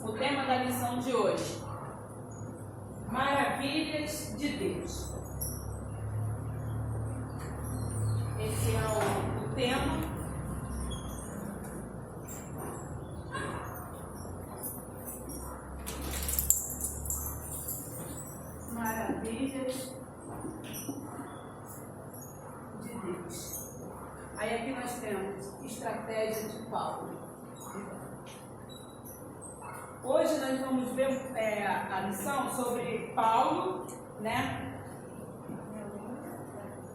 o tema da lição de hoje: Maravilhas de Deus. Esse é o tema. Maravilhas de Deus. Aí aqui nós temos estratégia de Paulo. Hoje nós vamos ver a lição sobre Paulo, né?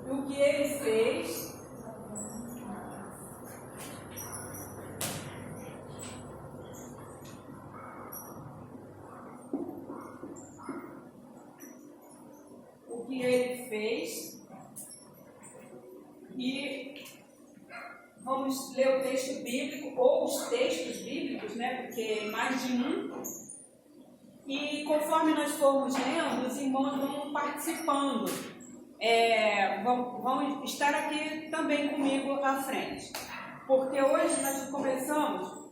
O que ele fez. O que ele fez. E vamos ler o texto bíblico, ou os textos bíblicos, né? Porque mais de um. E conforme nós formos lendo, os irmãos vão participando. Vão estar aqui também comigo à frente. Porque hoje nós começamos,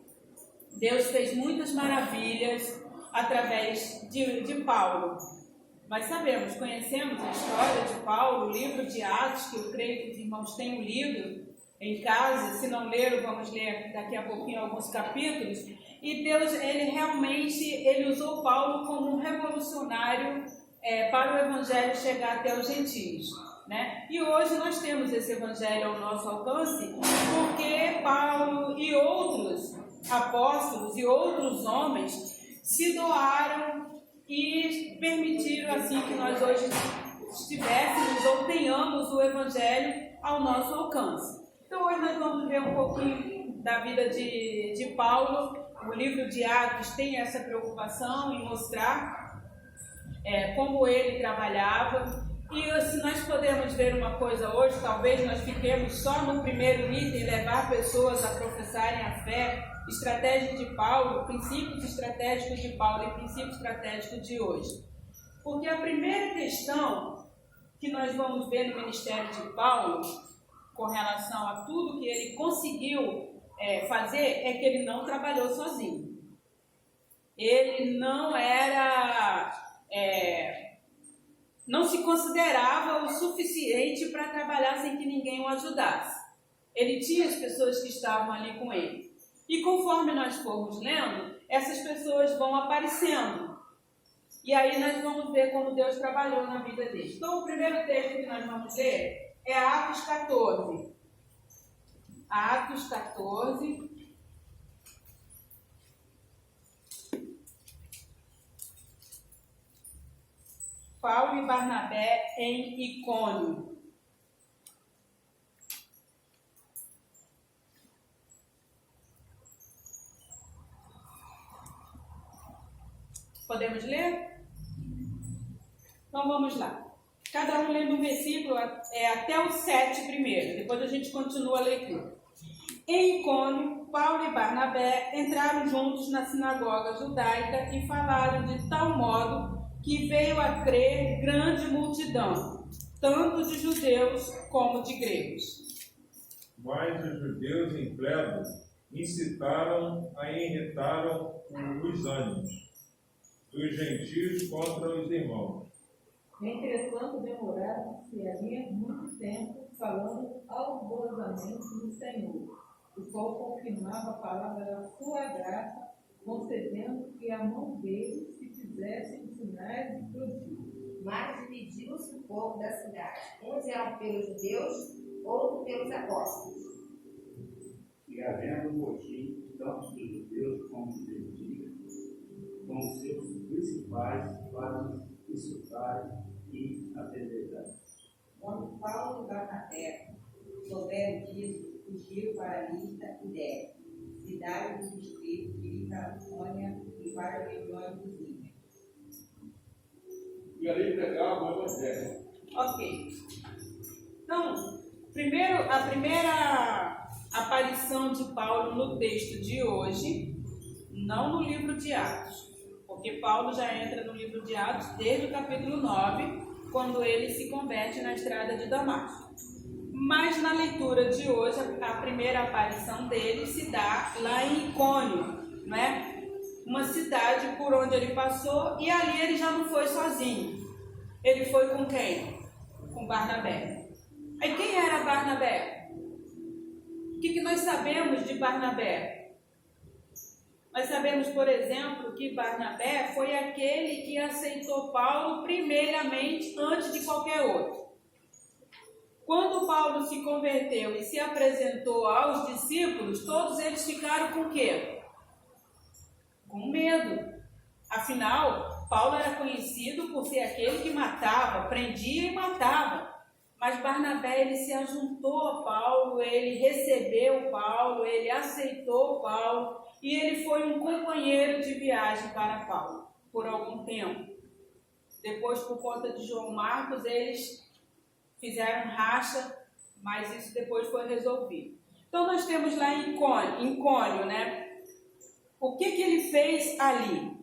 Deus fez muitas maravilhas através de Paulo. Nós sabemos, conhecemos a história de Paulo, o livro de Atos, que eu creio que os irmãos tenham lido em casa. Se não leram, vamos ler daqui a pouquinho alguns capítulos. E Deus, ele usou Paulo como um revolucionário para o evangelho chegar até os gentios, né? E hoje nós temos esse evangelho ao nosso alcance porque Paulo e outros apóstolos e outros homens se doaram e permitiram assim que nós hoje estivéssemos ou tenhamos o evangelho ao nosso alcance. Então hoje nós vamos ver um pouquinho da vida de Paulo. O livro de Atos tem essa preocupação em mostrar como ele trabalhava. E se nós podemos ver uma coisa hoje, talvez nós fiquemos só no primeiro item, levar pessoas a professarem a fé, estratégia de Paulo, princípios estratégicos de Paulo e princípio estratégico de hoje. Porque a primeira questão que nós vamos ver no ministério de Paulo, com relação a tudo que ele conseguiu fazer, é que ele não trabalhou sozinho. Ele não era, não se considerava o suficiente para trabalhar sem que ninguém o ajudasse. Ele tinha as pessoas que estavam ali com ele. E conforme nós formos lendo, essas pessoas vão aparecendo. E aí nós vamos ver como Deus trabalhou na vida deles. Então o primeiro texto que nós vamos ler é Atos 14. Atos 14. Paulo e Barnabé em Icônio. Podemos ler? Então vamos lá. Cada um lendo um versículo até o 7 primeiro. Depois a gente continua a leitura. Em Icônio, Paulo e Barnabé entraram juntos na sinagoga judaica e falaram de tal modo que veio a crer grande multidão, tanto de judeus como de gregos. Mas os judeus incrédulos incitaram e irritaram os ânimos dos gentios contra os irmãos. Entretanto, demoraram-se ali muito tempo, falando alvorosamente no Senhor, o qual confirmava a palavra da sua graça, concedendo que a mão dele se fizessem sinais e prodígios. Mas dividiu-se o povo da cidade. Uns eram pelos judeus, outros pelos apóstolos. E havendo um motim, tanto dos judeus como dos gentios, com seus principais para insultarem e apedrejarem. Quando Paulo e Barnabé souberam disso, fugiram para Lista e Derbe, cidade do distrito de Icônia e para a região dos Ímpios. E ali pregavam o evangelho. Ok. Então, a primeira aparição de Paulo no texto de hoje, não no livro de Atos, porque Paulo já entra no livro de Atos desde o capítulo 9, quando ele se converte na estrada de Damasco. Mas na leitura de hoje, a primeira aparição dele se dá lá em Icônio, né? uma cidade por onde ele passou, e ali ele já não foi sozinho. Ele foi com quem? Com Barnabé. Aí quem era Barnabé? O que nós sabemos de Barnabé? Nós sabemos, por exemplo, que Barnabé foi aquele que aceitou Paulo primeiramente antes de qualquer outro. Quando Paulo se converteu e se apresentou aos discípulos, todos eles ficaram com o quê? Com medo. Afinal, Paulo era conhecido por ser aquele que matava, prendia e matava. Mas Barnabé, ele se ajuntou a Paulo, ele recebeu Paulo, ele aceitou Paulo e ele foi um companheiro de viagem para Paulo por algum tempo. Depois, por conta de João Marcos, eles fizeram racha, mas isso depois foi resolvido. Então, nós temos lá em Icônio, né? O que ele fez ali?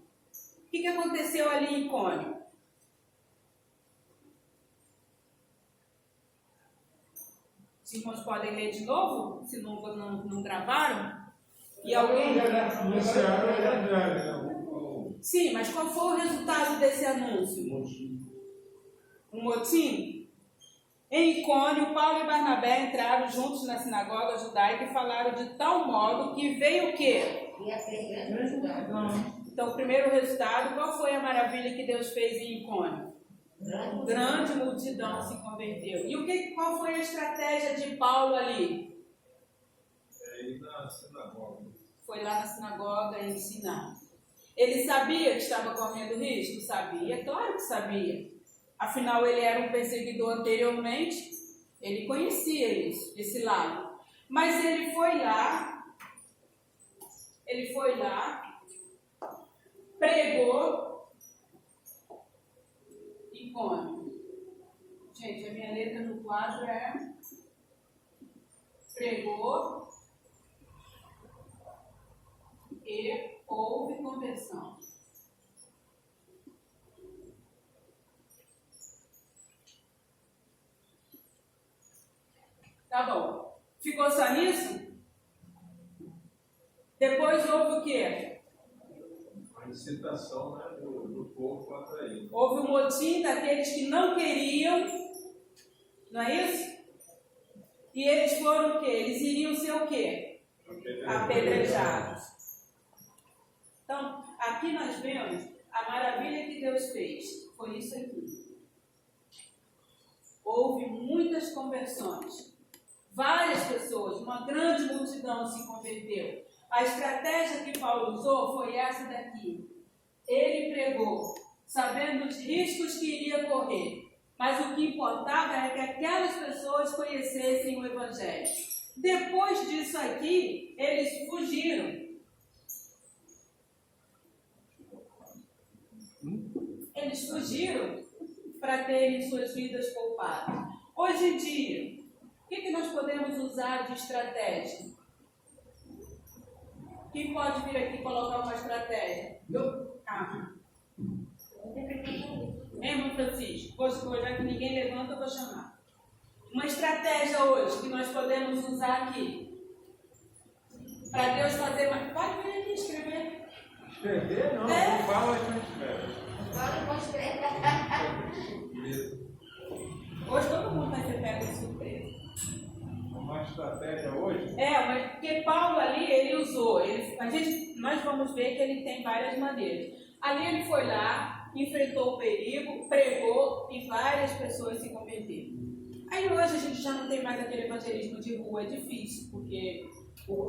O que aconteceu ali em Icônio? Os irmãos podem ler de novo, se não gravaram? E alguém... Anunciaram o evangelho. Sim, mas qual foi o resultado desse anúncio? Um motim? Em Icônio, Paulo e Barnabé entraram juntos na sinagoga judaica e falaram de tal modo que veio o quê? Então, o primeiro resultado, qual foi a maravilha que Deus fez em Icônio? Grande multidão se converteu. E qual foi a estratégia de Paulo ali? Ir na sinagoga. Foi lá na sinagoga ensinar. Ele sabia que estava correndo risco? Sabia, claro que sabia. Afinal, ele era um perseguidor anteriormente, ele conhecia isso, esse lado. Mas ele foi lá, pregou, Icônio. Gente, a minha letra no quadro é pregou e houve conversão. Tá bom. Ficou só nisso? Depois houve o quê? A incitação, né, do povo contra ele. Houve um motim daqueles que não queriam, não é isso? E eles foram o quê? Eles iriam ser o quê? Apedrejados. Então, aqui nós vemos a maravilha que Deus fez. Foi isso aqui. Houve muitas conversões. Várias pessoas, uma grande multidão se converteu. A estratégia que Paulo usou foi essa daqui. Ele pregou, sabendo os riscos que iria correr. Mas o que importava é que aquelas pessoas conhecessem o Evangelho. Depois disso aqui, eles fugiram. Eles fugiram para terem suas vidas poupadas. Hoje em dia, o que nós podemos usar de estratégia? Quem pode vir aqui colocar uma estratégia? Irmão Francisco, já que ninguém levanta, eu vou chamar. Uma estratégia hoje que nós podemos usar aqui. Para Deus fazer mais. Pode vir aqui escrever. Escrever? Não, É. não fala que não escreve. Hoje todo mundo vai ser pego de surpresa. Uma estratégia hoje? Mas porque Paulo ali, ele usou. Nós vamos ver que ele tem várias maneiras. Ali ele foi lá, enfrentou o perigo, pregou e várias pessoas se converteram. Aí hoje a gente já não tem mais aquele evangelismo de rua, é difícil, porque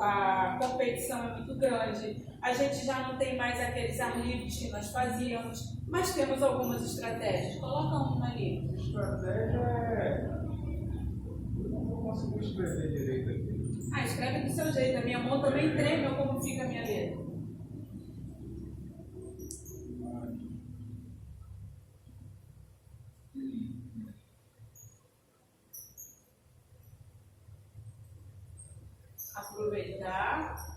a competição é muito grande. A gente já não tem mais aqueles ar livres que nós fazíamos, mas temos algumas estratégias. Coloca uma ali. Estratégia é... Eu não consigo escrever direito aqui. Escreve do seu jeito. A minha mão também treme, ou como fica a minha letra. Aproveitar.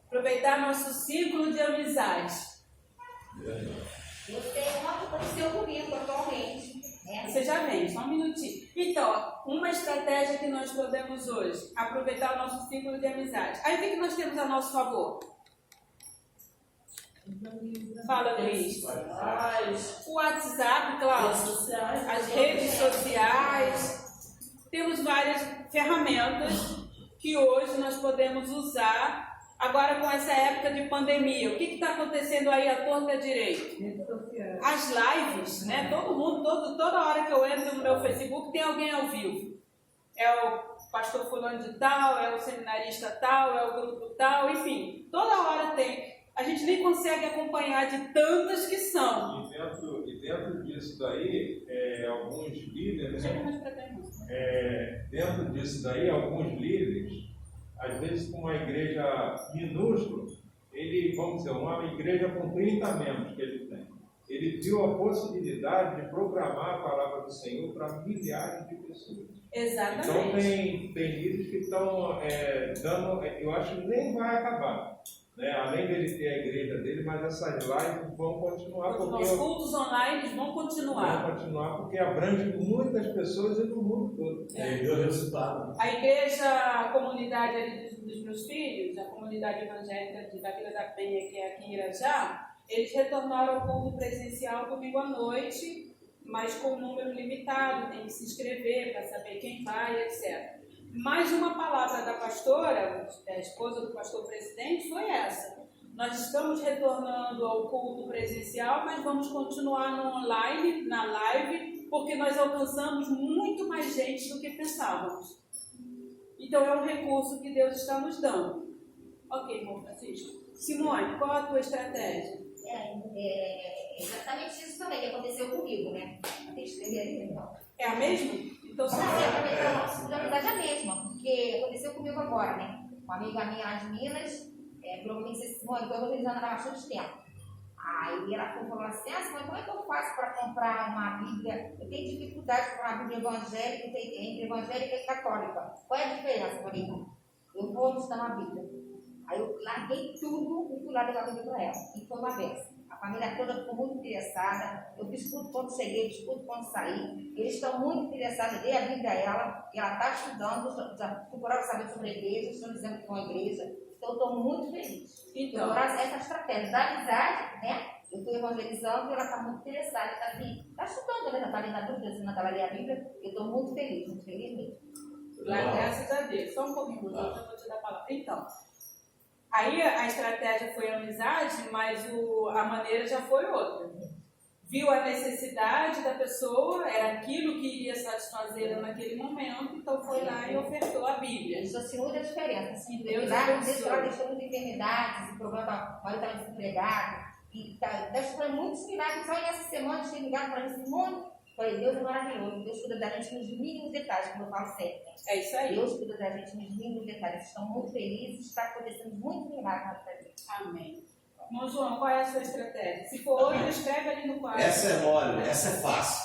Aproveitar nosso ciclo de amizade. Eu tenho uma que aconteceu momento, atualmente. Né? Você já vem, só um minutinho. Então, uma estratégia que nós podemos hoje, aproveitar o nosso ciclo de amizade. Aí o que nós temos a nosso favor? Fala, Luiz. O WhatsApp, claro. As redes sociais. Temos várias ferramentas que hoje nós podemos usar. Agora, com essa época de pandemia, o que está acontecendo aí à torta e à direita? As lives, né? Todo mundo, toda hora que eu entro no meu Facebook, tem alguém ao vivo. É o pastor fulano de tal, é o seminarista tal, é o grupo tal, enfim. Toda hora tem. A gente nem consegue acompanhar de tantas que são. E dentro disso daí, alguns líderes... dentro disso daí, alguns líderes, às vezes com uma igreja minúscula, vamos dizer, uma igreja com 30 membros que ele tem, ele viu a possibilidade de programar a palavra do Senhor para milhares de pessoas. Exatamente. Então tem líderes que estão dando, eu acho que nem vai acabar. Né? Além dele ter a igreja dele, mas essas lives vão continuar. Os cultos online vão continuar. Vão continuar porque abrange muitas pessoas e no mundo todo. É. Deu resultado. A igreja, a comunidade ali dos meus filhos, a comunidade evangélica da Vila da Penha, que é aqui em Irajá, eles retornaram ao culto presencial domingo à noite, mas com um número limitado, tem que se inscrever para saber quem vai, etc. Mais uma palavra da pastora, a esposa do pastor presidente, foi essa. Nós estamos retornando ao culto presencial, mas vamos continuar no online, na live, porque nós alcançamos muito mais gente do que pensávamos. Então é um recurso que Deus está nos dando. Ok, irmão Francisco. Simone, qual a tua estratégia? Exatamente isso também que aconteceu comigo, né? Tem que escrever ali, então. É a mesma? Então, Não, a amizade é a mesma, porque aconteceu comigo agora, né? Uma amiga minha lá de Minas, provavelmente você Simone, eu estou utilizando há bastante tempo. Aí ela falou assim, Simone, como é que eu faço para comprar uma Bíblia? Eu tenho dificuldade de comprar uma Bíblia evangélica entre evangélica e católica. Qual é a diferença, Maria? Eu vou estudar uma Bíblia. Aí eu larguei tudo e fui lá levar a Bíblia para ela. E foi uma benção. A família toda ficou muito interessada. Eu fiz tudo quando cheguei, fiz tudo quando saí. Eles estão muito interessados. Dei a Bíblia a ela. E ela está estudando. Já procuraram saber sobre a igreja. Estão dizendo que é uma igreja. Então, eu estou muito feliz. Então, essa estratégia da amizade, né? Eu estou evangelizando e ela está muito interessada. Está assim, está estudando, né? Já está ali na dúvida, se não está ali a Bíblia. Eu estou muito feliz mesmo. Graças a Deus. Só um pouquinho, eu vou te dar a palavra. Então, aí a estratégia foi a amizade, mas a maneira já foi outra. Viu a necessidade da pessoa, era aquilo que iria satisfazê-la naquele momento, então foi lá e ofertou a Bíblia. Isso assim muda a diferença. Assim, Deus ela deixou muitas enfermidades, o problema, o marido estava desempregado, e foi muitos milagres. Só nessa semana eles têm ligado para mim, Simone. Falei, Deus é maravilhoso, Deus cuida da gente nos mínimos detalhes, como eu falo sempre. Né? É isso aí. Deus cuida da gente nos mínimos detalhes. Estão muito felizes, está acontecendo muito milagre na vida deles. Amém. Irmão João, qual é a sua estratégia? Se for outra, escreve ali no quadro. Essa é mole, essa é fácil.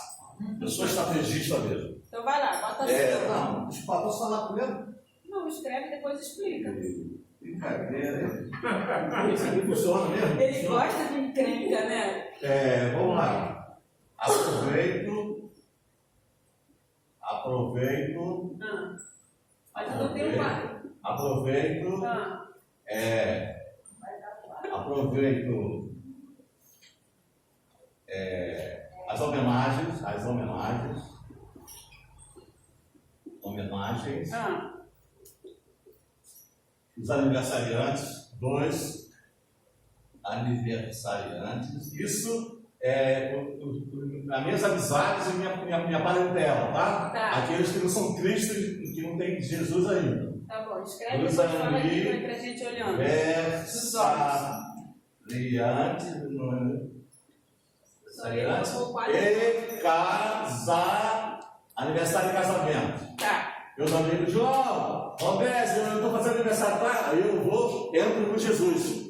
Eu sou estrategista mesmo. Então vai lá, bota a sua. Não, posso falar primeiro? Não, escreve e depois explica. Brincadeira, hein? Isso aqui funciona mesmo? Ele gosta de encrenca, né? Vamos lá. Aproveito. Mas eu não tenho quadro. Aproveito as homenagens. Os aniversariantes, 2 aniversariantes. Isso as minhas amizades e minha parentela, tá? Aqueles que não são Cristo, que não tem Jesus ainda. Tá bom, escreve e depois fala aqui pra gente olhando. Aniversário de casamento. Tá. Meus amigos, João, Roberto, eu estou fazendo aniversário, tá? Aí eu entro com Jesus.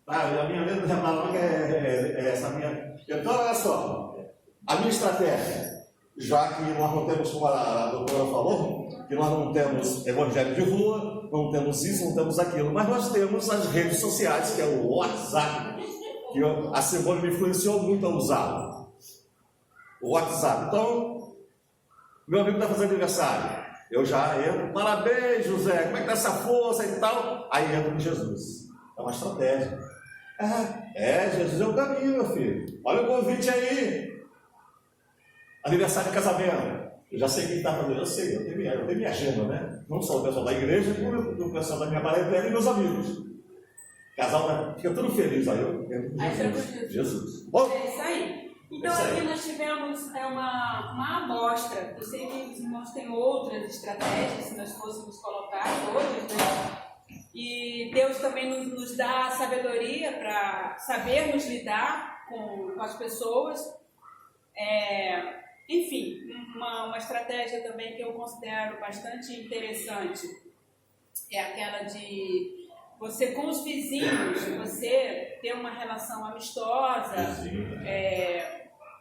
Tá, a minha mesma palavra que é essa minha. Então, olha só, a minha estratégia, já que nós não temos, como a doutora falou, que nós não temos evangelho de rua, não temos isso, não temos aquilo, mas nós temos as redes sociais, que é o WhatsApp, que a Simone me influenciou muito a usá-lo. O WhatsApp. Então, meu amigo está fazendo aniversário. Eu já entro, parabéns, José, como é que está essa força e tal? Aí entro em Jesus. É uma estratégia. Jesus é o caminho, meu filho. Olha o convite aí. Aniversário de casamento. Eu já sei quem está fazendo. Eu sei, eu tenho minha agenda, né? Não só o pessoal da igreja, como o pessoal da minha parentela e meus amigos. Casal, né? Fica tudo feliz. Aí eu entro em Jesus. Bom, é isso aí. Então aqui nós tivemos uma amostra. Eu sei que os irmãos têm outras estratégias, se nós fôssemos colocar todas, né? E Deus também nos dá sabedoria para sabermos lidar com as pessoas. Enfim, uma estratégia também que eu considero bastante interessante é aquela de você com os vizinhos, você ter uma relação amistosa,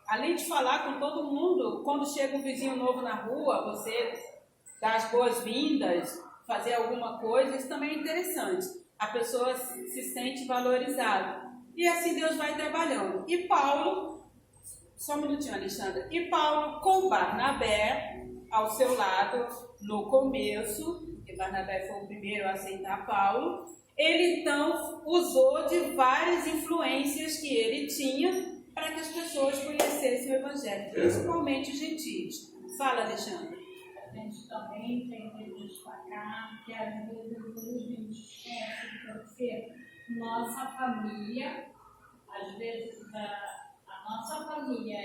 além de falar com todo mundo, quando chega um vizinho novo na rua, você dá as boas-vindas, fazer alguma coisa, isso também é interessante. A pessoa se sente valorizada. E assim Deus vai trabalhando. E Paulo, só um minutinho, Alexandra. E Paulo, com Barnabé ao seu lado, no começo, porque Barnabé foi o primeiro a aceitar Paulo, ele então usou de várias influências que ele tinha para que as pessoas conhecessem o Evangelho, principalmente os gentios. Fala, Alexandre. A gente também tem que destacar que às vezes a gente esquece porque nossa família, às vezes a nossa família,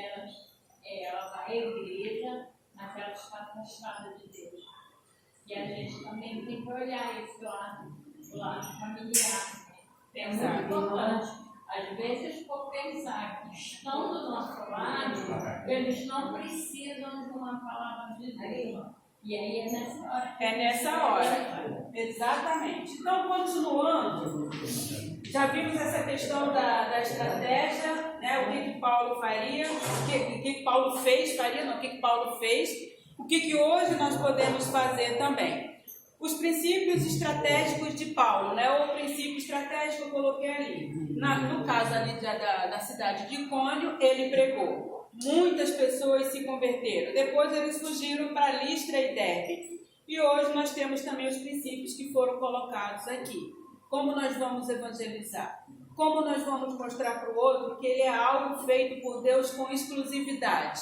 ela vai à igreja, mas ela está afastada de Deus. E a gente também tem que olhar esse lado familiar. É muito importante. Às vezes, por pensar que estão do nosso lado, eles não precisam de uma palavra de Deus. E aí é nessa hora. É nessa hora. Exatamente. Então, continuando, já vimos essa questão da estratégia, né? O que Paulo faria, o que Paulo fez, o que Paulo fez, o que hoje nós podemos fazer também. Os princípios estratégicos de Paulo, né? O princípio estratégico eu coloquei ali. No caso ali da cidade de Icônio, ele pregou. Muitas pessoas se converteram. Depois eles fugiram para Listra e Derbe. E hoje nós temos também os princípios que foram colocados aqui. Como nós vamos evangelizar? Como nós vamos mostrar para o outro que ele é algo feito por Deus com exclusividade?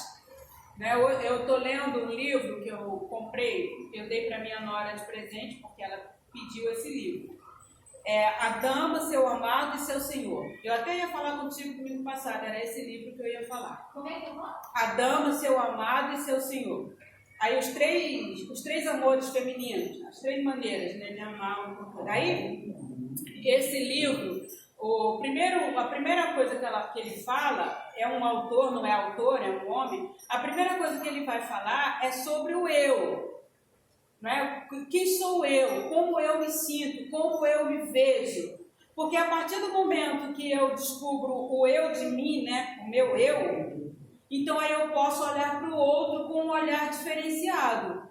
Eu estou lendo um livro que eu comprei, eu dei para minha nora de presente, porque ela pediu esse livro. A Dama, Seu Amado e Seu Senhor. Eu até ia falar contigo domingo passado, era esse livro que eu ia falar. Como é que é o nome? A Dama, Seu Amado e Seu Senhor. Aí os três amores femininos, as três maneiras, né, de amar. Aí, esse livro, a primeira coisa que ele fala, é um autor, não é autor, é um homem, a primeira coisa que ele vai falar é sobre o eu. Né? Quem sou eu? Como eu me sinto? Como eu me vejo? Porque a partir do momento que eu descubro o eu de mim, né? O meu eu, então aí eu posso olhar para o outro com um olhar diferenciado.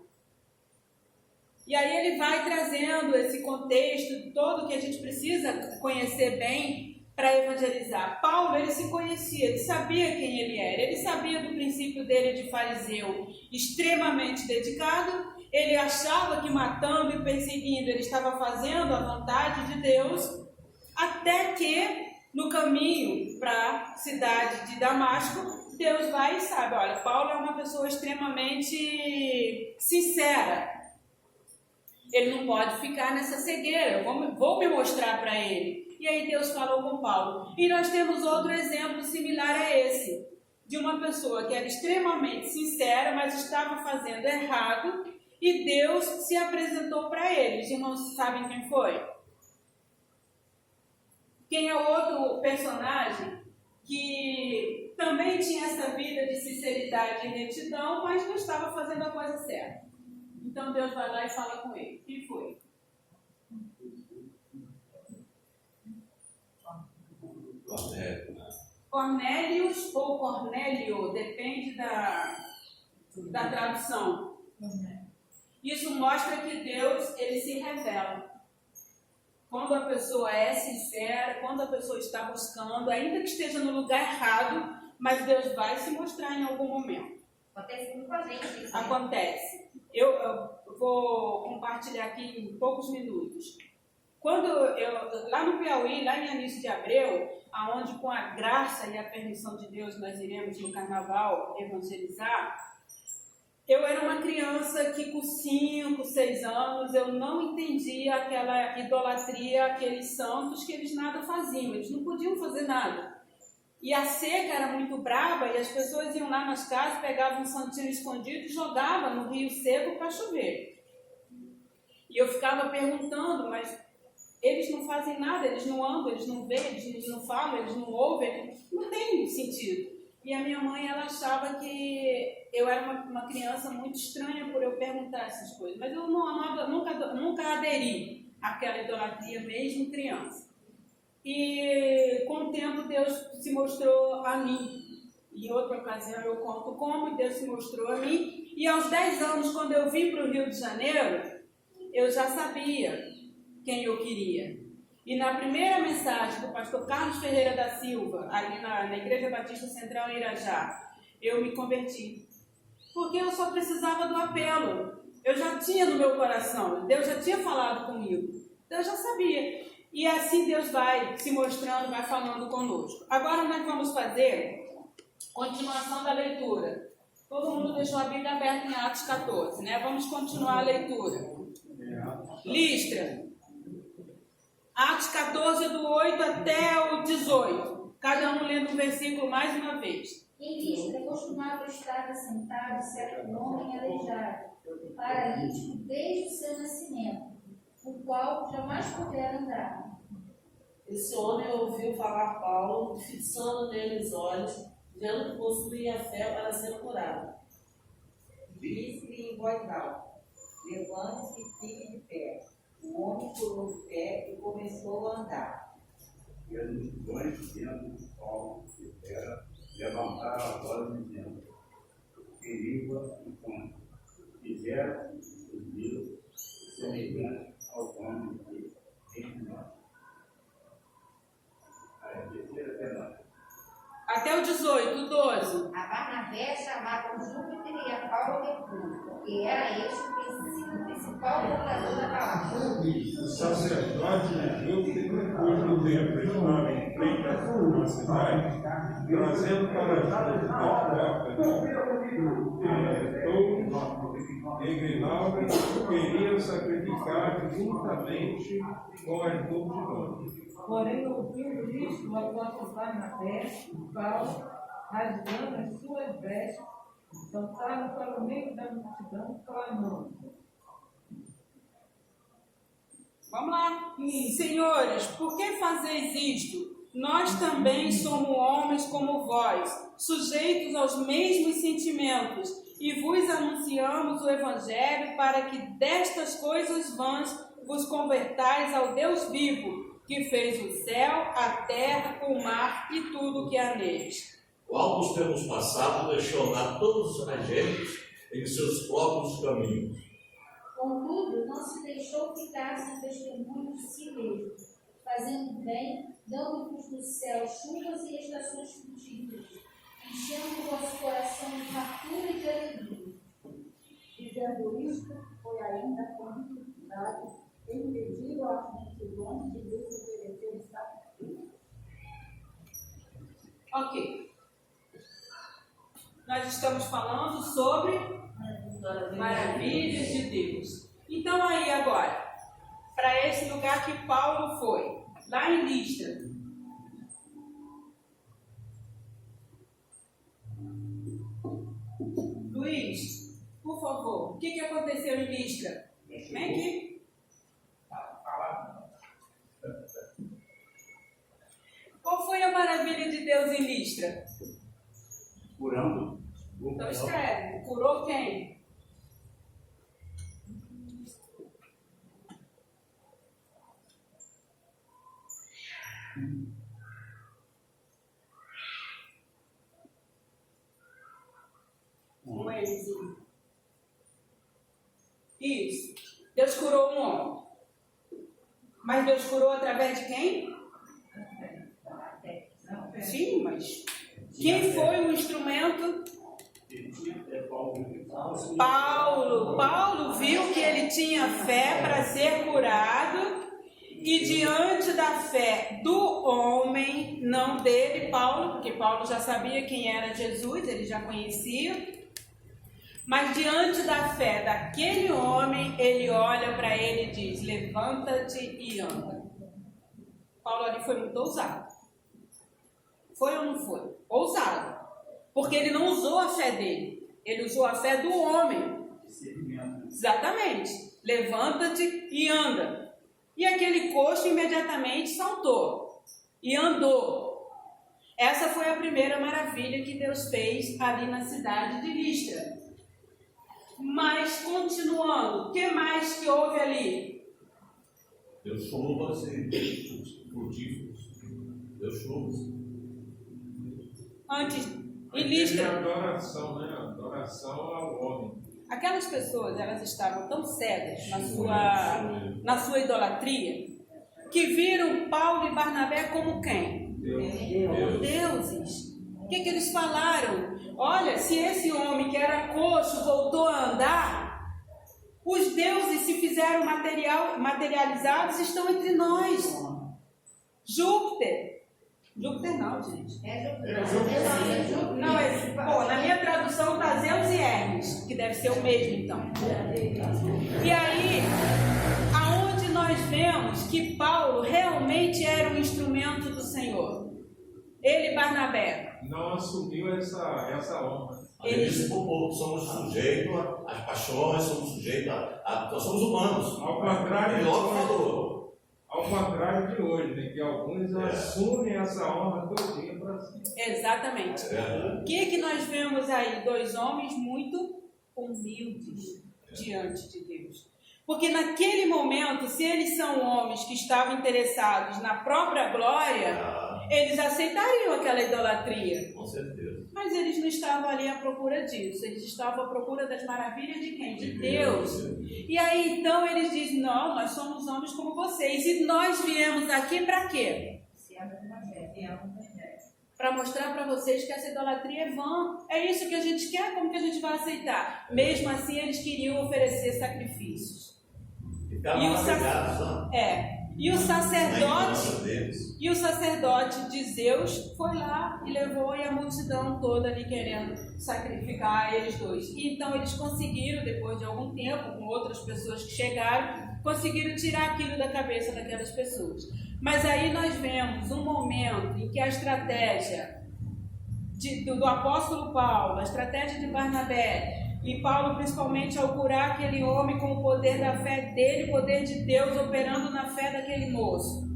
E aí ele vai trazendo esse contexto todo que a gente precisa conhecer bem para evangelizar. Paulo, ele se conhecia, ele sabia quem ele era, ele sabia do princípio dele de fariseu extremamente dedicado. Ele achava que matando e perseguindo ele estava fazendo a vontade de Deus, até que no caminho para a cidade de Damasco, Deus vai e sabe, olha, Paulo é uma pessoa extremamente sincera. Ele não pode ficar nessa cegueira, vou me mostrar para ele. E aí Deus falou com Paulo. E nós temos outro exemplo similar a esse, de uma pessoa que era extremamente sincera, mas estava fazendo errado, e Deus se apresentou para ele. Os irmãos sabem quem foi? Quem é o outro personagem que também tinha essa vida de sinceridade e retidão, mas não estava fazendo a coisa certa? Então Deus vai lá e fala com ele. Quem foi? Cornélios ou Cornélio, depende da tradução. Isso mostra que Deus, ele se revela. quando a pessoa é sincera, quando a pessoa está buscando, ainda que esteja no lugar errado, mas Deus vai se mostrar em algum momento. Acontece muito com a gente isso, né? Acontece. Eu vou compartilhar aqui em poucos minutos. Lá no Piauí, lá em Anísio de Abreu, aonde com a graça e a permissão de Deus nós iremos no carnaval evangelizar, eu era uma criança que com 5, 6 anos eu não entendia aquela idolatria, aqueles santos que eles nada faziam, eles não podiam fazer nada. E a seca era muito brava e as pessoas iam lá nas casas, pegavam um santinho escondido e jogavam no rio seco para chover. E eu ficava perguntando, mas eles não fazem nada, eles não andam, eles não veem, eles não falam, eles não ouvem, não tem sentido. E a minha mãe, ela achava que eu era uma criança muito estranha por eu perguntar essas coisas, mas eu nunca aderi àquela idolatria mesmo criança. E com o tempo Deus se mostrou a mim. Em outra ocasião eu conto como Deus se mostrou a mim. E aos 10 anos, quando eu vim para o Rio de Janeiro, eu já sabia quem eu queria. E na primeira mensagem do pastor Carlos Ferreira da Silva, ali na Igreja Batista Central em Irajá, eu me converti. Porque eu só precisava do apelo. Eu já tinha no meu coração, Deus já tinha falado comigo. Eu já sabia. E assim Deus vai se mostrando, vai falando conosco. Agora nós vamos fazer continuação da leitura. Todo mundo deixou a Bíblia aberta em Atos 14, né? Vamos continuar a leitura. Listra. Atos 14, do 8 até o 18. Cada um lendo um versículo mais uma vez. Em Listra costumava estar assentado certo homem aleijado, paralítico desde o seu nascimento, o qual jamais pudera andar. Esse homem ouviu falar Paulo, fixando nele os olhos, vendo que possuía fé para ser curado. Disse-lhe em voz alta: levante-se e fique de pé. O homem pulou de pé e começou a andar. E as multidões, dentro de Paulo e Pedro, levantaram a voz dizendo, em língua e conta, fizeram os Deus semelhante ao homem que entre nós. Até o 18, 12. A Barnabé chamava Júpiter e a Paulo Mercúrio, porque era este o principal portador da palavra. O sacerdote de Júpiter, cujo templo estava em frente à sua cidade, trazendo para junto da porta Touro e Grinalda, queriam sacrificar juntamente com as multidões. Porém, ouvindo isto, o apóstolo Barnabé e Paulo, rasgando as suas vestes, saltaram para o meio da multidão, clamando. Vamos lá. Senhores, por que fazeis isto? Nós também somos homens como vós, sujeitos aos mesmos sentimentos, e vos anunciamos o Evangelho para que destas coisas vãs vos convertais ao Deus vivo, que fez o céu, a terra, o mar e tudo o que há neles. Qual dos tempos passados deixou andar todos os estrangeiros em seus próprios caminhos. Contudo, não se deixou ficar sem testemunho de si mesmo, fazendo bem, dando-vos do céu chuvas e estações frutíferas, enchendo o vosso coração de fartura e de alegria. Dizendo isto, foi ainda com dificuldade impediu às multidões de lhes oferecer sacrifício. Ok. Nós estamos falando sobre maravilhas de Deus. Então aí agora, para esse lugar que Paulo foi, lá em Listra. Luiz, por favor, o que aconteceu em Listra? Vem aqui. Qual foi a maravilha de Deus em Listra? Curando. Então escreve. Curou quem? Um Lzinho. Isso. Deus curou um homem. Mas Deus curou através de quem? Sim, mas quem foi o instrumento? Paulo. Paulo viu que ele tinha fé para ser curado e diante da fé do homem, não dele, Paulo, porque Paulo já sabia quem era Jesus, ele já conhecia, mas diante da fé daquele homem, ele olha para ele e diz: levanta-te e anda. Paulo ali foi muito ousado. Foi ou não foi? Ousado. Porque ele não usou a fé dele, ele usou a fé do homem. Exatamente. Levanta-te e anda. E aquele coxo imediatamente saltou e andou. Essa foi a primeira maravilha que Deus fez ali na cidade de Listra. Mas, continuando, o que mais que houve ali? Deus chamou para ser frutíferos. Deus chamou. Antes, em Listra. Adoração, né? Adoração ao homem. Aquelas pessoas, elas estavam tão cegas na sua idolatria, que viram Paulo e Barnabé como quem? Deuses. O que eles falaram? Olha, se esse homem que era coxo voltou a andar, os deuses se fizeram materializados, estão entre nós. Júpiter não, gente. Não, na minha tradução está Zeus e Hermes, que deve ser o mesmo então. E aí, aonde nós vemos que Paulo realmente era um instrumento do Senhor? Ele e Barnabé. Não assumiu essa honra. Eles somos sujeitos às paixões, somos sujeitos nós somos humanos. Ao contrário, ele logo falou. Ao contrário de hoje, né, que alguns assumem essa honra todinha para si. Exatamente. O que nós vemos aí? Dois homens muito humildes diante de Deus. Porque naquele momento, se eles são homens que estavam interessados na própria glória, eles aceitariam aquela idolatria. Com certeza. Mas eles não estavam ali à procura disso. Eles estavam à procura das maravilhas de quem? De Deus. E aí então eles dizem: não, nós somos homens como vocês. E nós viemos aqui para quê? Para mostrar para vocês que essa idolatria é vã. É isso que a gente quer, como que a gente vai aceitar? Mesmo assim, eles queriam oferecer sacrifícios. E o sacerdote de Zeus foi lá e levou a multidão toda ali querendo sacrificar eles dois. E então eles conseguiram, depois de algum tempo, com outras pessoas que chegaram, conseguiram tirar aquilo da cabeça daquelas pessoas. Mas aí nós vemos um momento em que a estratégia do apóstolo Paulo, a estratégia de Barnabé, e Paulo principalmente ao curar aquele homem com o poder da fé dele, o poder de Deus operando na fé daquele moço.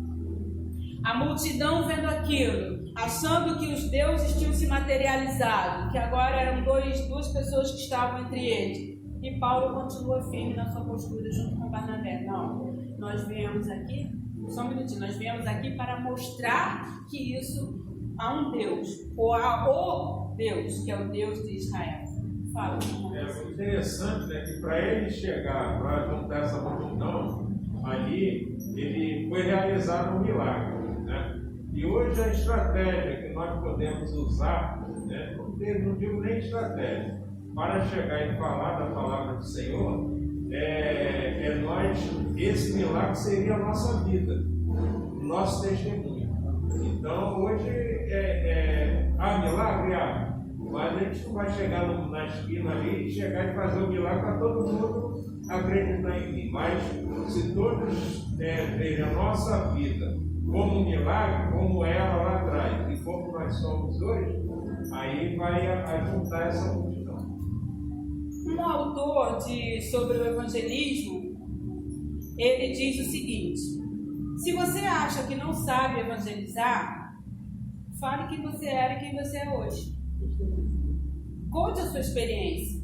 A multidão vendo aquilo, achando que os deuses tinham se materializado, que agora eram duas pessoas que estavam entre eles. E Paulo continua firme na sua postura junto com Barnabé. Não, nós viemos aqui, só um minutinho, nós viemos aqui para mostrar que isso há um Deus, ou há o Deus, que é o Deus de Israel. Fala. É interessante, né, que para ele chegar, para juntar essa multidão, ali ele foi realizado um milagre, né? E hoje a estratégia que nós podemos usar, né, não digo nem estratégia, para chegar e falar da palavra do Senhor, esse milagre seria a nossa vida, o nosso testemunho. Então hoje há milagre, há. Mas a gente não vai chegar na esquina ali e chegar e fazer o milagre para todo mundo acreditar em mim. Mas se todos verem a nossa vida como um milagre, como era lá atrás, e como nós somos hoje, aí vai ajuntar essa multidão. Um autor sobre o evangelismo, ele diz o seguinte: se você acha que não sabe evangelizar, fale quem você era e quem você é hoje. Conte a sua experiência.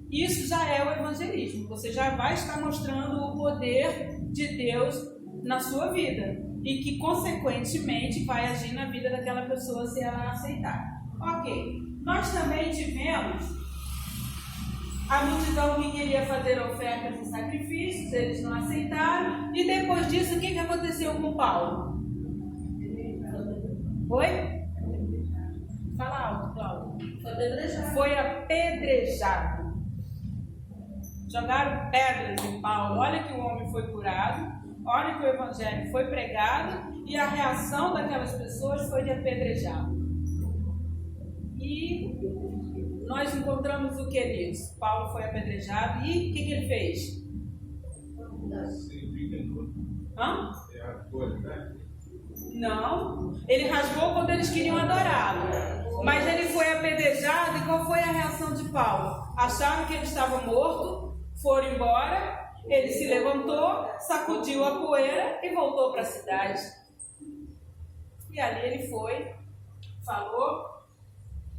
Isso já é o evangelismo. Você já vai estar mostrando o poder de Deus na sua vida e que, consequentemente, vai agir na vida daquela pessoa se ela aceitar. Ok. Nós também tivemos A multidão que queria fazer ofertas e sacrifícios, eles não aceitaram. E depois disso, o que aconteceu com Paulo? Foi? Fala alto, Cláudio. Foi apedrejado. Jogaram pedras em Paulo. Olha que o homem foi curado. Olha que o evangelho foi pregado. E a reação daquelas pessoas foi de apedrejá-lo. E nós encontramos o que nisso? Paulo foi apedrejado e o que ele fez? Hã? Não, ele rasgou quando eles queriam adorá-lo. Mas ele foi apedrejado e qual foi a reação de Paulo? Acharam que ele estava morto, foram embora, ele se levantou, sacudiu a poeira e voltou para a cidade. E ali ele foi, falou,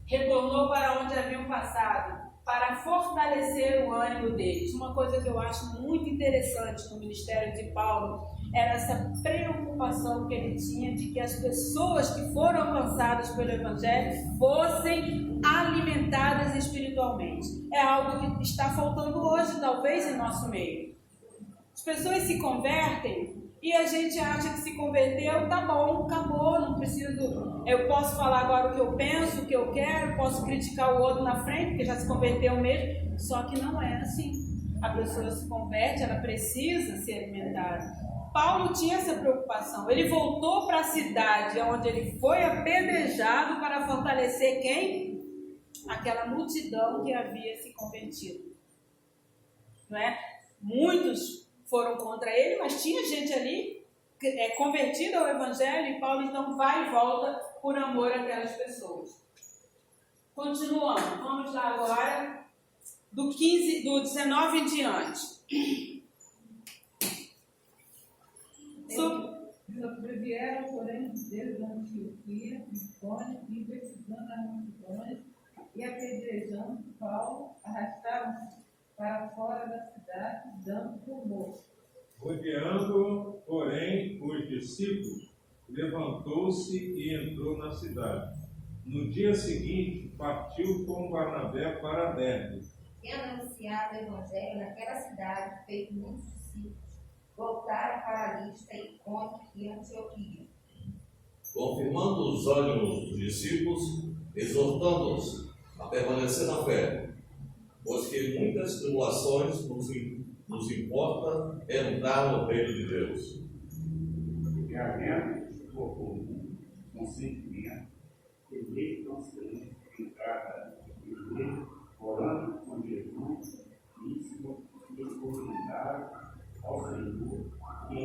retornou para onde haviam passado, para fortalecer o ânimo deles. Uma coisa que eu acho muito interessante no ministério de Paulo era essa preocupação que ele tinha de que as pessoas que foram alcançadas pelo Evangelho fossem alimentadas espiritualmente. É algo que está faltando hoje, talvez, em nosso meio. As pessoas se convertem e a gente acha que se converteu, tá bom, acabou, não preciso, eu posso falar agora o que eu penso, o que eu quero, posso criticar o outro na frente, porque já se converteu mesmo, só que não é assim. A pessoa se converte, ela precisa ser alimentada. Paulo tinha essa preocupação, ele voltou para a cidade onde ele foi apedrejado para fortalecer quem? Aquela multidão que havia se convertido. Não é? Muitos foram contra ele, mas tinha gente ali convertida ao Evangelho e Paulo então vai e volta por amor àquelas pessoas. Continuando, vamos lá agora do 19 em diante. Sobrevieram, porém, desde a Antioquia, Icônio, investigando as multidões e apedrejando Paulo, arrastaram-se para fora da cidade, dando por morto. Rodeando, porém, os discípulos, levantou-se e entrou na cidade. No dia seguinte, partiu com Barnabé para Derbe. Tendo anunciado o evangelho naquela cidade, feito muitos discípulos, voltaram para Listra, Icônio e Antioquia. Confirmando os ânimos dos discípulos, exortando-os a permanecer na fé, pois que muitas tribulações nos importa entrar no reino de Deus. E havendo por comum consentimento, ele constante entrar na igreja, orando com jejum, e encomendar ao Senhor em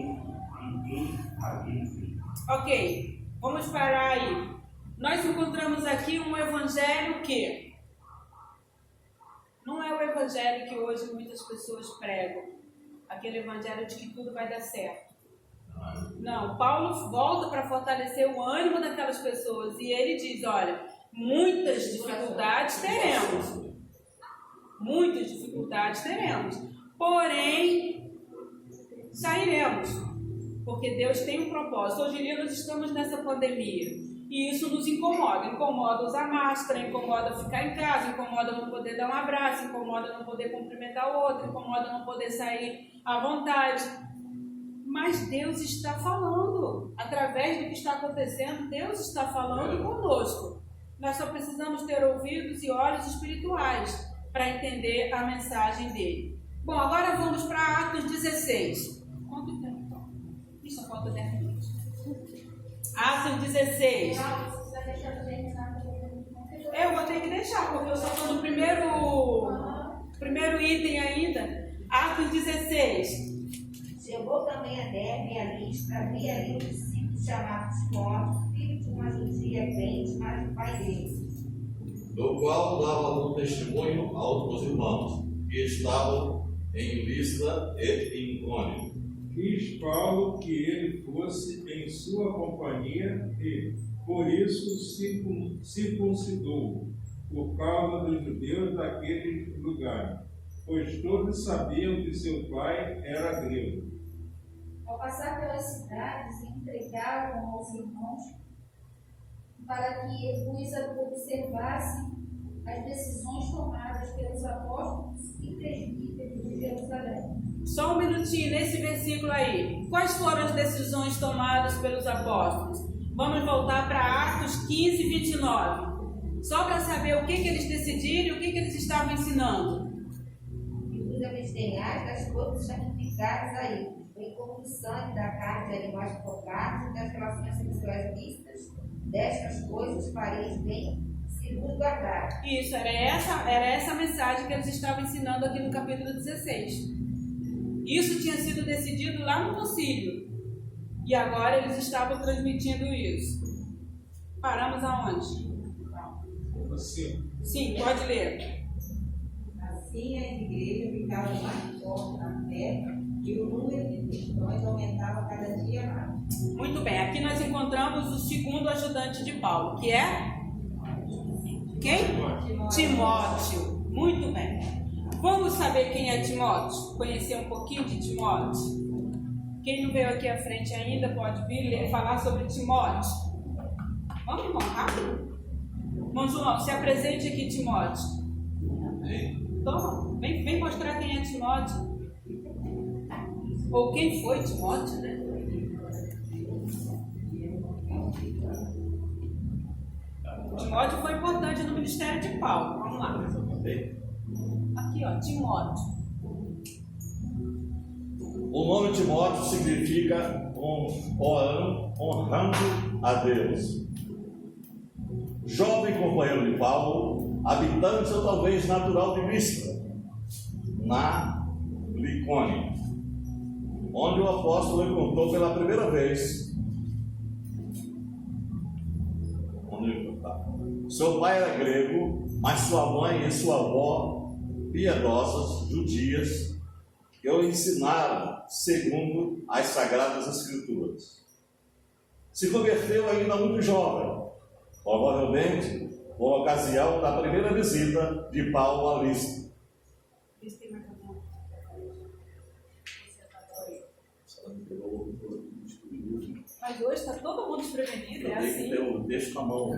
quem havia crido. Ok, vamos parar aí. Nós encontramos aqui um evangelho que não é o evangelho que hoje muitas pessoas pregam. Aquele evangelho de que tudo vai dar certo. Não, Paulo volta para fortalecer o ânimo daquelas pessoas e ele diz, olha, muitas dificuldades teremos. Muitas dificuldades teremos. Porém, sairemos. Porque Deus tem um propósito. Hoje em dia nós estamos nessa pandemia. E isso nos incomoda. Incomoda usar máscara, incomoda ficar em casa, incomoda não poder dar um abraço, incomoda não poder cumprimentar o outro, incomoda não poder sair à vontade. Mas Deus está falando. Através do que está acontecendo, Deus está falando conosco. Nós só precisamos ter ouvidos e olhos espirituais para entender a mensagem dele. Bom, agora vamos para Atos 16. Quanto tempo? Isso falta 10 minutos. Atos 16. Eu vou ter que deixar, porque eu só estou no primeiro item ainda. Atos 16. Chegou também a Derbe e a Listra, havia ali um discípulo chamado Timóteo, filho de uma judia crente, mas o pai dele, do qual dava um testemunho a outros irmãos que estavam em Listra e em Icônio. Quis Paulo que ele fosse em sua companhia e, por isso, circuncidou, por causa dos judeus daquele lugar, pois todos sabiam que seu pai era grego. Ao passar pelas cidades, entregavam aos irmãos para que os observassem as decisões tomadas pelos apóstolos e presbíteros de Jerusalém. Só um minutinho nesse versículo aí. Quais foram as decisões tomadas pelos apóstolos? Vamos voltar para Atos 15, 29. Só para saber o que eles decidiram e o que eles estavam ensinando. E os absteniais das coisas sacrificadas a ídolos, bem como o sangue da carne de animais profanos e das relações sexuais lícitas. Destas coisas fareis bem, segundo guardar. Isso, era essa a mensagem que eles estavam ensinando aqui no capítulo 16. Isso tinha sido decidido lá no concílio. E agora eles estavam transmitindo isso. Paramos aonde? Sim, pode ler. Assim as igrejas ficavam mais fortes na fé e o número de cristãos aumentava cada dia mais. Muito bem, aqui nós encontramos o segundo ajudante de Paulo, que é? Quem? Timóteo. Muito bem. Vamos saber quem é Timóteo? Conhecer um pouquinho de Timóteo? Quem não veio aqui à frente ainda pode vir falar sobre Timóteo. Vamos, irmão, rápido. Irmão João, se apresente aqui, Timóteo. Toma, vem mostrar quem é Timóteo. Ou quem foi Timóteo, né? Timóteo foi importante no ministério de Paulo. Vamos lá. Aqui, ó, Timóteo. O nome Timóteo significa honrando a Deus. Jovem companheiro de Paulo, habitante ou talvez natural de Listra, na Licônia, onde o apóstolo encontrou pela primeira vez. Seu pai era grego, mas sua mãe e sua avó, piedosas, judias, que o ensinaram segundo as Sagradas Escrituras. Se converteu ainda muito jovem, provavelmente por ocasião da primeira visita de Paulo a Listra. Mas hoje está todo mundo desprevenido, é assim. Eu deixo com a mão.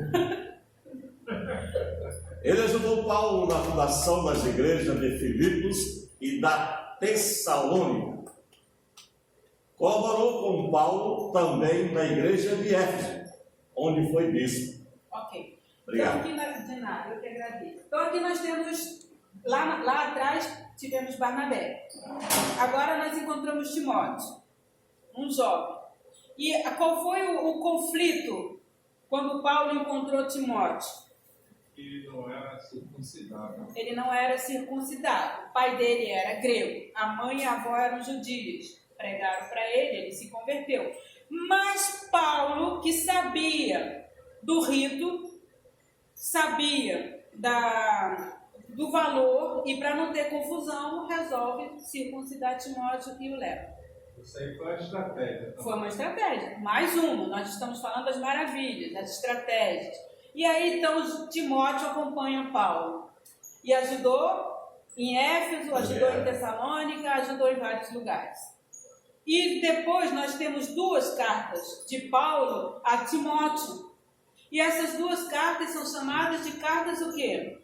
Ele ajudou Paulo na fundação das igrejas de Filipos e da Tessalônica. Colaborou com Paulo também na igreja de Éfeso, onde foi bispo. Ok. Obrigado. Então, aqui de nada, eu que agradeço. Então, aqui nós temos, lá atrás, tivemos Barnabé. Agora nós encontramos Timóteo, um jovem. E qual foi o conflito quando Paulo encontrou Timóteo? Ele não era circuncidado. Ele não era circuncidado. O pai dele era grego. A mãe e a avó eram judias. Pregaram para ele, ele se converteu. Mas Paulo, que sabia do rito, sabia do valor, e para não ter confusão, resolve circuncidar Timóteo e o leva. Isso aí foi uma estratégia. Foi uma estratégia. Mais uma. Nós estamos falando das maravilhas, das estratégias. E aí, então, Timóteo acompanha Paulo. E ajudou em Éfeso, ajudou em Tessalônica, ajudou em vários lugares. E depois nós temos duas cartas de Paulo a Timóteo. E essas duas cartas são chamadas de cartas o quê?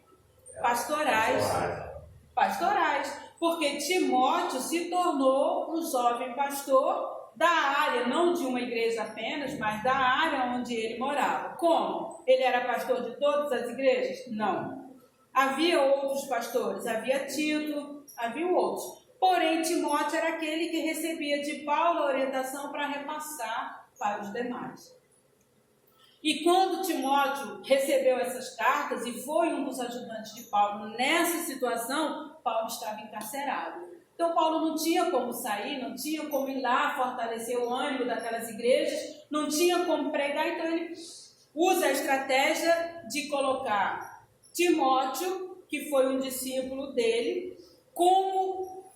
Pastorais. Pastorais. Porque Timóteo se tornou um jovem pastor da área, não de uma igreja apenas, mas da área onde ele morava. Como? Ele era pastor de todas as igrejas? Não. Havia outros pastores, havia Tito, havia outros. Porém, Timóteo era aquele que recebia de Paulo a orientação para repassar para os demais. E quando Timóteo recebeu essas cartas e foi um dos ajudantes de Paulo nessa situação, Paulo estava encarcerado. Então, Paulo não tinha como sair, não tinha como ir lá fortalecer o ânimo daquelas igrejas, não tinha como pregar, então ele usa a estratégia de colocar Timóteo, que foi um discípulo dele, como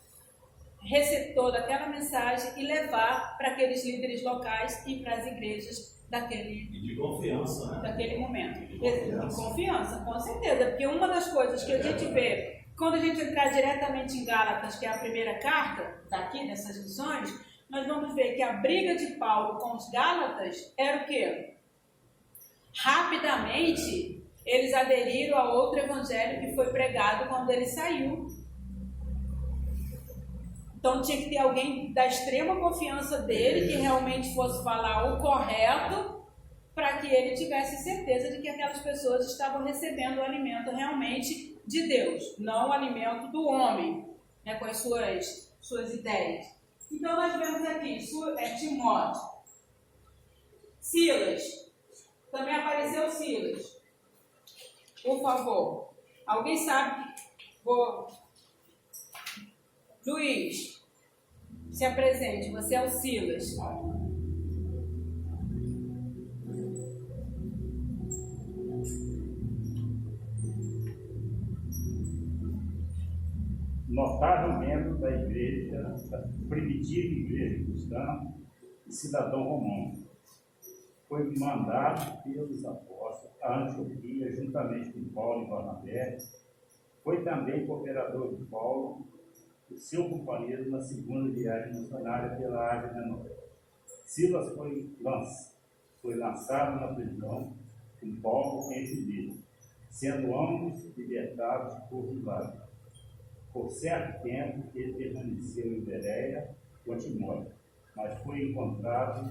receptor daquela mensagem e levar para aqueles líderes locais e para as igrejas E de confiança, né? daquele momento. De confiança, com certeza, porque uma das coisas que a gente vê quando a gente entrar diretamente em Gálatas, que é a primeira carta daqui dessas lições, nós vamos ver que a briga de Paulo com os Gálatas era o quê? Rapidamente eles aderiram a outro evangelho que foi pregado quando ele saiu. Então tinha que ter alguém da extrema confiança dele, que realmente fosse falar o correto, para que ele tivesse certeza de que aquelas pessoas estavam recebendo o alimento realmente de Deus, não o alimento do homem, né, com as suas ideias. Então nós vemos aqui Timóteo, Silas, também apareceu Silas. Por favor, alguém sabe? Luiz, se apresente, você é o Silas. Notável membro da igreja, da primitiva igreja cristã e cidadão romano. Foi mandado pelos apóstolos a Antioquia, juntamente com Paulo e Barnabé. Foi também cooperador de Paulo e seu companheiro na segunda viagem missionária pela Ásia Menor. Silas foi lançado na prisão com Paulo entre eles, sendo ambos libertados por milagre. Por certo tempo, ele permaneceu em Bereia com Timóteo, mas foi encontrar-se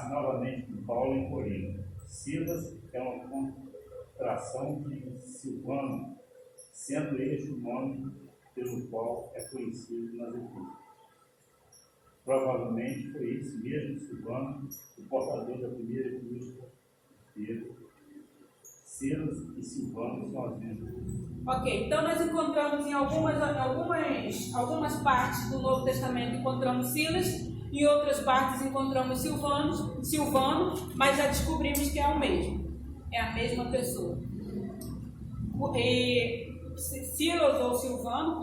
novamente com Paulo em Corinto. Silas é uma contração de Silvano, sendo este o nome pelo qual é conhecido nas Epístolas. Provavelmente foi esse mesmo Silvano, o portador da primeira epístola de Pedro. Silas e Silvano são as mesmas. Ok, então nós encontramos em algumas partes do Novo Testamento encontramos Silas, em outras partes encontramos Silvano, mas já descobrimos que é o mesmo, é a mesma pessoa. E Silas ou Silvano,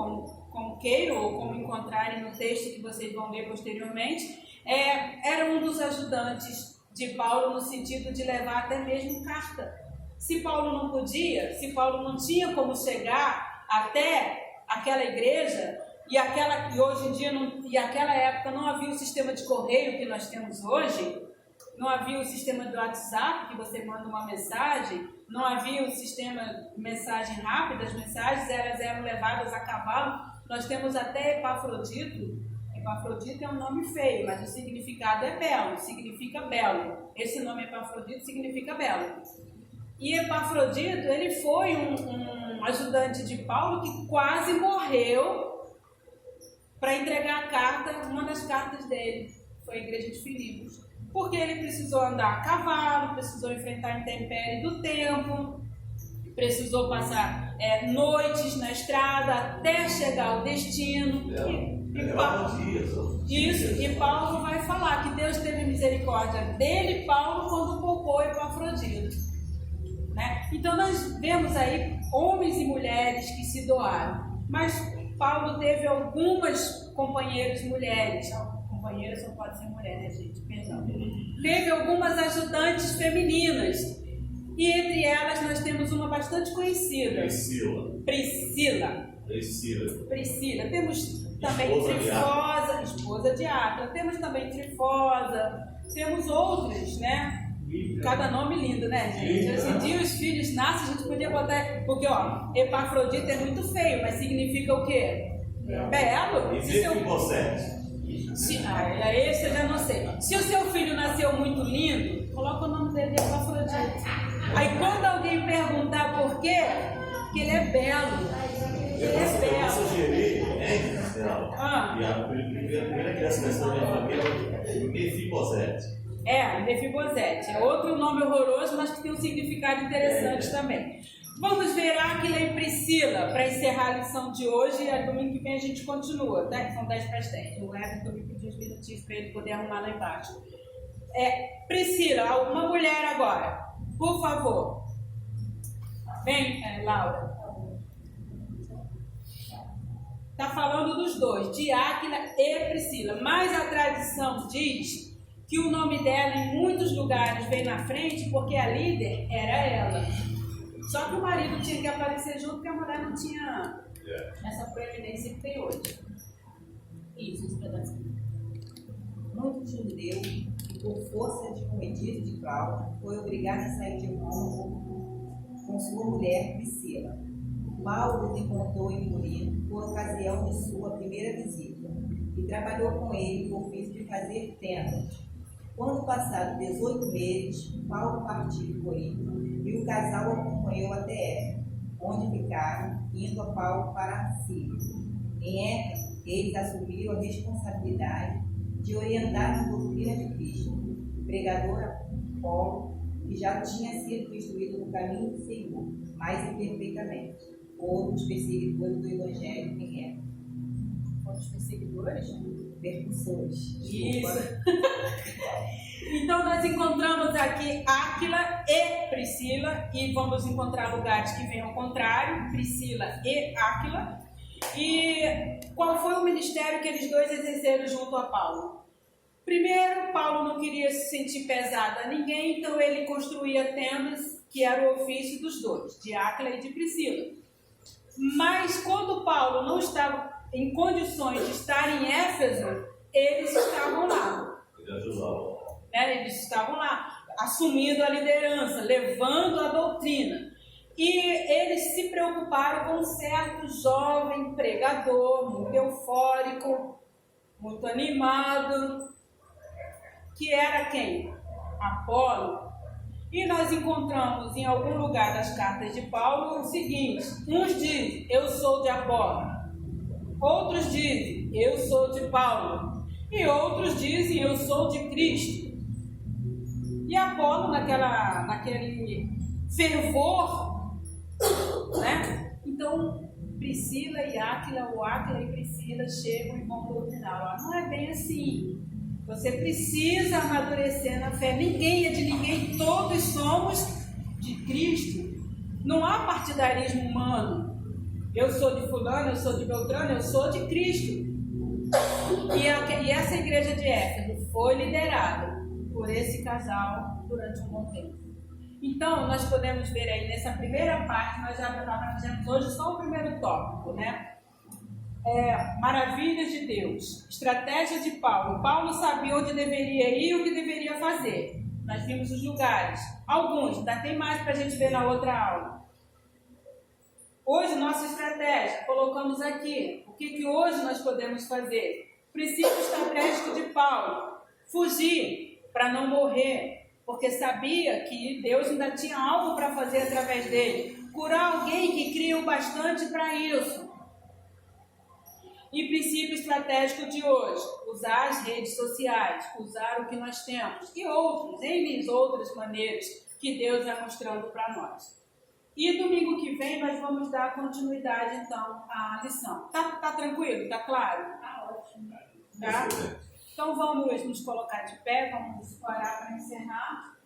como queiram ou como encontrarem no texto que vocês vão ler posteriormente, era um dos ajudantes de Paulo no sentido de levar até mesmo carta. Se Paulo não podia, se Paulo não tinha como chegar até aquela igreja, e hoje em dia, e aquela época não havia o sistema de correio que nós temos hoje, não havia o sistema do WhatsApp, que você manda uma mensagem, não havia o sistema de mensagem rápida, as mensagens elas eram levadas a cavalo. Nós temos até Epafrodito. Epafrodito é um nome feio, mas o significado é belo, significa belo. Esse nome Epafrodito significa belo. E Epafrodito, ele foi um ajudante de Paulo que quase morreu para entregar a carta, uma das cartas dele, foi a igreja de Filipos. Porque ele precisou andar a cavalo, precisou enfrentar a intempérie do tempo, precisou passar noites na estrada até chegar ao destino. E Paulo vai falar que Deus teve misericórdia dele, Paulo, quando poupou Epafrodito. Né? Então nós vemos aí homens e mulheres que se doaram, mas Paulo teve algumas companheiras mulheres, companheiras só pode ser mulher, né, gente? Perdão. Teve algumas ajudantes femininas, e entre elas nós temos uma bastante conhecida, Priscila. Temos também Trifosa, esposa de Átila. Temos também Trifosa, temos outras, né? Cada nome lindo, né, gente? Hoje em dia os filhos nascem, a gente podia botar... Porque, ó, Epafrodito é muito feio, mas significa o quê? Belo. Esse eu já não sei. Se o seu filho nasceu muito lindo, coloca o nome dele de Epafrodito. Aí quando alguém perguntar por quê, que ele é belo. Eu sugeri, e a primeira criança da minha família é Mefibosete. Mefibosete. É outro nome horroroso, mas que tem um significado interessante também. Vamos ver Áquila e Priscila para encerrar a lição de hoje, e domingo que vem a gente continua, tá? São 10 para as 10. O Everton me pediu uns minutinhos para ele poder arrumar lá embaixo. Priscila, uma mulher agora, por favor. Vem, Laura. Está falando dos dois, de Áquila e Priscila, mas a tradição diz que o nome dela em muitos lugares vem na frente porque a líder era ela. Só que o marido tinha que aparecer junto porque a mulher não tinha essa proeminência que tem hoje. Isso, esse pedacinho. Muitos judeus e por força de um edito de Paulo, foi obrigado a sair de Roma com sua mulher Priscila. Paulo os encontrou em Corinto por ocasião de sua primeira visita e trabalhou com ele no ofício de fazer tendas. Quando passaram 18 meses, Paulo partiu de Corinto e o casal o acompanhou até Éfeso, onde ficaram, indo a Paulo para a Síria. Em Éfeso, eles assumiram a responsabilidade de orientar a doutrina de Cristo. O pregador Apolo, que já tinha sido instruído no caminho do Senhor, mais imperfeitamente, foram os perseguidores do Evangelho em Éfeso. Foram os perseguidores? Percussores. Isso. Então, nós encontramos aqui Áquila e Priscila, e vamos encontrar lugares que vêm ao contrário, Priscila e Áquila. E qual foi o ministério que eles dois exerceram junto a Paulo? Primeiro, Paulo não queria se sentir pesado a ninguém, então ele construía tendas, que era o ofício dos dois, de Áquila e de Priscila. Mas quando Paulo não estava em condições de estar em Éfeso, eles estavam lá. Eles estavam lá, assumindo a liderança, levando a doutrina. E eles se preocuparam com um certo jovem pregador, muito eufórico, muito animado, que era quem? Apolo. E nós encontramos em algum lugar das cartas de Paulo o seguinte: uns dizem, eu sou de Apolo. Outros dizem, eu sou de Paulo. E outros dizem, eu sou de Cristo. E Apolo, naquele fervor, né? Então, Priscila e Áquila, ou Áquila e Priscila chegam e vão doutrinar. Não é bem assim. Você precisa amadurecer na fé. Ninguém é de ninguém, todos somos de Cristo. Não há partidarismo humano. Eu sou de fulano, eu sou de Beltrano, eu sou de Cristo. E essa igreja de Éfeso foi liderada por esse casal durante um bom tempo. Então, nós podemos ver aí nessa primeira parte, nós já fizemos hoje só o primeiro tópico, né? Maravilhas de Deus, estratégia de Paulo. Paulo sabia onde deveria ir e o que deveria fazer. Nós vimos os lugares, alguns, ainda tem mais para a gente ver na outra aula. Hoje, nossa estratégia, colocamos aqui. O que hoje nós podemos fazer? Princípio estratégico de Paulo: fugir para não morrer, porque sabia que Deus ainda tinha algo para fazer através dele. Curar alguém que cria o bastante para isso. E princípio estratégico de hoje: usar as redes sociais, usar o que nós temos e outras maneiras que Deus vai mostrando para nós. E domingo que vem nós vamos dar continuidade então à lição. Tá tranquilo? Tá claro? Tá ótimo. Tá? Então vamos nos colocar de pé, vamos parar para encerrar.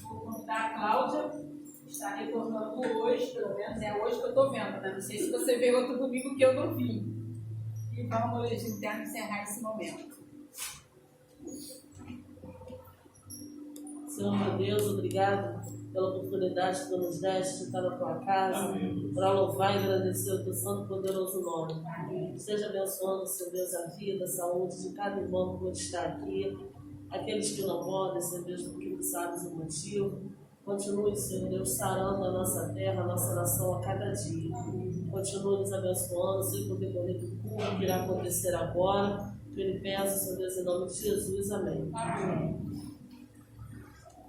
Vou contar a Cláudia, está retornando hoje, pelo menos é hoje que eu estou vendo, né? Não sei se você veio outro domingo que eu não vi. E vamos então encerrar esse momento. Senhor meu Deus, obrigado pela oportunidade que tu nos deste de estar na tua casa, para louvar e agradecer o teu santo e poderoso nome. Esteja abençoando, Senhor Deus, a vida, a saúde de cada irmão que pode estar aqui, aqueles que não podem, Senhor Deus, porque tu sabes o motivo. Continue, Senhor Deus, sarando a nossa terra, a nossa nação a cada dia. Continue nos abençoando, Senhor, por decorrer do culto que irá acontecer agora. Que eu lhe peço, Senhor Deus, em nome de Jesus. Amém.